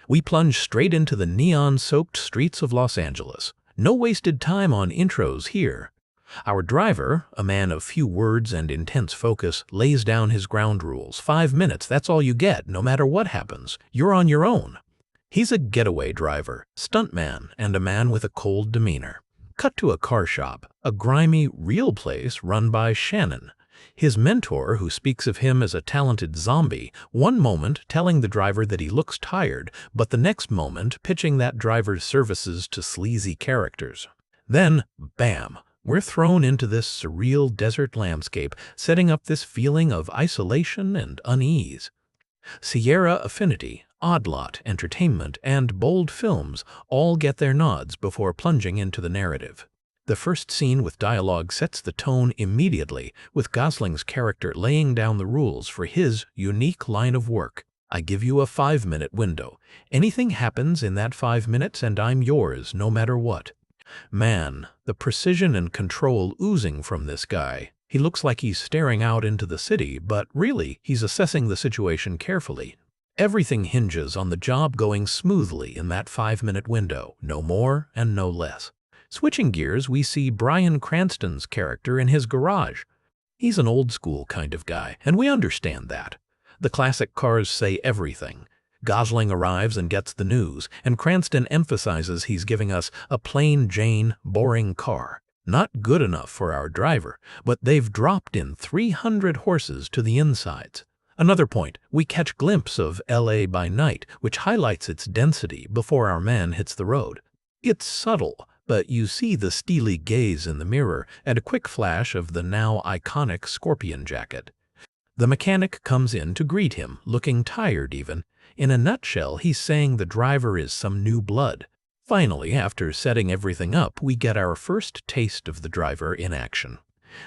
We plunge straight into the neon-soaked streets of Los Angeles. No wasted time on intros here. Our driver, a man of few words and intense focus, lays down his ground rules. 5 minutes, that's all you get, no matter what happens. You're on your own. He's a getaway driver, stuntman, and a man with a cold demeanor. Cut to a car shop, a grimy, real place run by Shannon. His mentor, who speaks of him as a talented zombie, one moment telling the driver that he looks tired, but the next moment pitching that driver's services to sleazy characters. Then, bam, we're thrown into this surreal desert landscape, setting up this feeling of isolation and unease. Sierra Affinity, Oddlot Entertainment, and Bold Films all get their nods before plunging into the narrative. The first scene with dialogue sets the tone immediately, with Gosling's character laying down the rules for his unique line of work. I give you a 5-minute window. Anything happens in that 5 minutes and I'm yours, no matter what. Man, the precision and control oozing from this guy. He looks like he's staring out into the city, but really, he's assessing the situation carefully. Everything hinges on the job going smoothly in that 5-minute window, no more and no less. Switching gears, we see Bryan Cranston's character in his garage. He's an old-school kind of guy, and we understand that. The classic cars say everything. Gosling arrives and gets the news, and Cranston emphasizes he's giving us a plain Jane, boring car. Not good enough for our driver, but they've dropped in 300 horses to the insides. Another point, we catch a glimpse of LA by night, which highlights its density before our man hits the road. It's subtle, but you see the steely gaze in the mirror and a quick flash of the now iconic scorpion jacket. The mechanic comes in to greet him, looking tired even. In a nutshell, he's saying the driver is some new blood. Finally, after setting everything up, we get our first taste of the driver in action.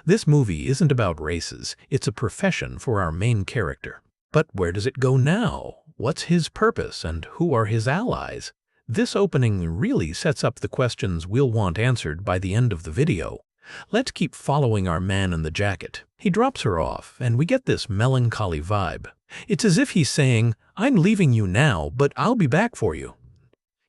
This movie isn't about races, it's a profession for our main character. But where does it go now? What's his purpose and who are his allies? This opening really sets up the questions we'll want answered by the end of the video. Let's keep following our man in the jacket. He drops her off, and we get this melancholy vibe. It's as if he's saying, "I'm leaving you now, but I'll be back for you."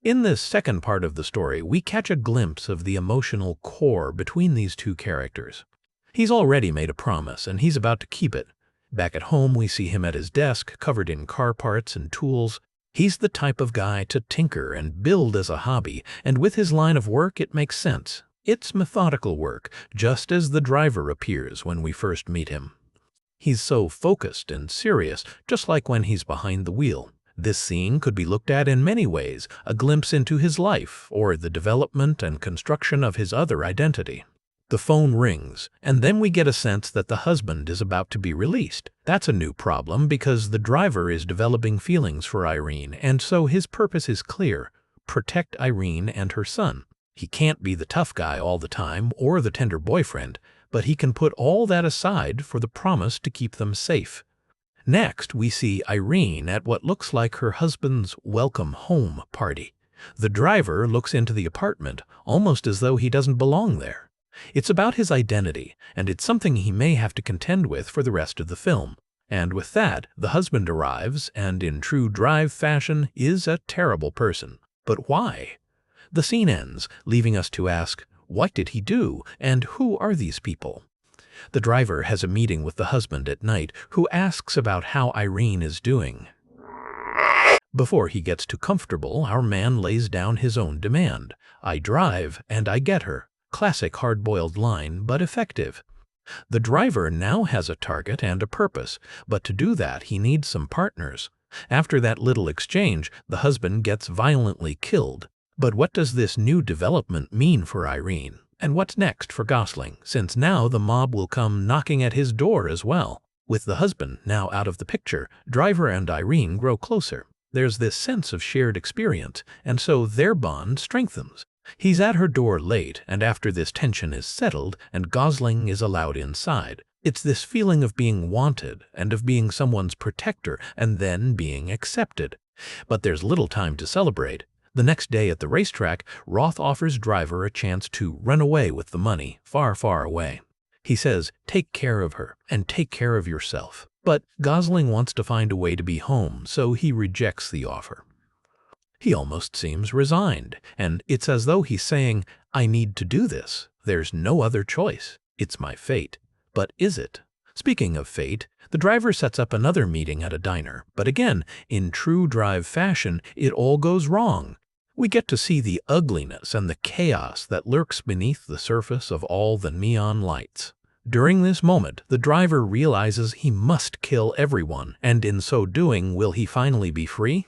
In this second part of the story, we catch a glimpse of the emotional core between these two characters. He's already made a promise, and he's about to keep it. Back at home, we see him at his desk, covered in car parts and tools. He's the type of guy to tinker and build as a hobby, and with his line of work, it makes sense. It's methodical work, just as the driver appears when we first meet him. He's so focused and serious, just like when he's behind the wheel. This scene could be looked at in many ways, a glimpse into his life, or the development and construction of his other identity. The phone rings, and then we get a sense that the husband is about to be released. That's a new problem because the driver is developing feelings for Irene, and so his purpose is clear: protect Irene and her son. He can't be the tough guy all the time or the tender boyfriend, but he can put all that aside for the promise to keep them safe. Next, we see Irene at what looks like her husband's welcome home party. The driver looks into the apartment, almost as though he doesn't belong there. It's about his identity, and it's something he may have to contend with for the rest of the film. And with that, the husband arrives, and in true Drive fashion, is a terrible person. But why? The scene ends, leaving us to ask, what did he do, and who are these people? The driver has a meeting with the husband at night, who asks about how Irene is doing. Before he gets too comfortable, our man lays down his own demand. I drive, and I get her. Classic hard-boiled line, but effective. The driver now has a target and a purpose, but to do that he needs some partners. After that little exchange, the husband gets violently killed. But what does this new development mean for Irene? And what's next for Gosling, since now the mob will come knocking at his door as well? With the husband now out of the picture, driver and Irene grow closer. There's this sense of shared experience, and so their bond strengthens. He's at her door late, and after this tension is settled and Gosling is allowed inside, it's this feeling of being wanted and of being someone's protector and then being accepted. But there's little time to celebrate. The next day at the racetrack, Roth offers driver a chance to run away with the money, far, far away. He says, take care of her and take care of yourself. But Gosling wants to find a way to be home, so he rejects the offer. He almost seems resigned, and it's as though he's saying, I need to do this. There's no other choice. It's my fate. But is it? Speaking of fate, the driver sets up another meeting at a diner, but again, in true Drive fashion, it all goes wrong. We get to see the ugliness and the chaos that lurks beneath the surface of all the neon lights. During this moment, the driver realizes he must kill everyone, and in so doing, will he finally be free?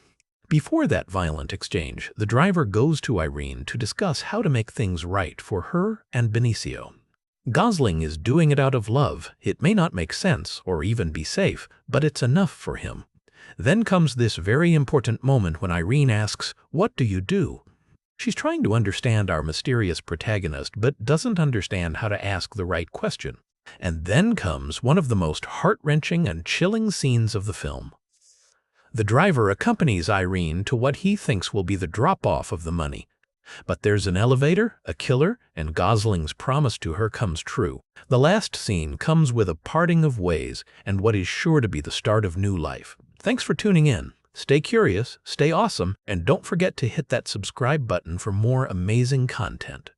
Before that violent exchange, the driver goes to Irene to discuss how to make things right for her and Benicio. Gosling is doing it out of love. It may not make sense or even be safe, but it's enough for him. Then comes this very important moment when Irene asks, "What do you do?" She's trying to understand our mysterious protagonist, but doesn't understand how to ask the right question. And then comes one of the most heart-wrenching and chilling scenes of the film. The driver accompanies Irene to what he thinks will be the drop-off of the money. But there's an elevator, a killer, and Gosling's promise to her comes true. The last scene comes with a parting of ways and what is sure to be the start of new life. Thanks for tuning in. Stay curious, stay awesome, and don't forget to hit that subscribe button for more amazing content.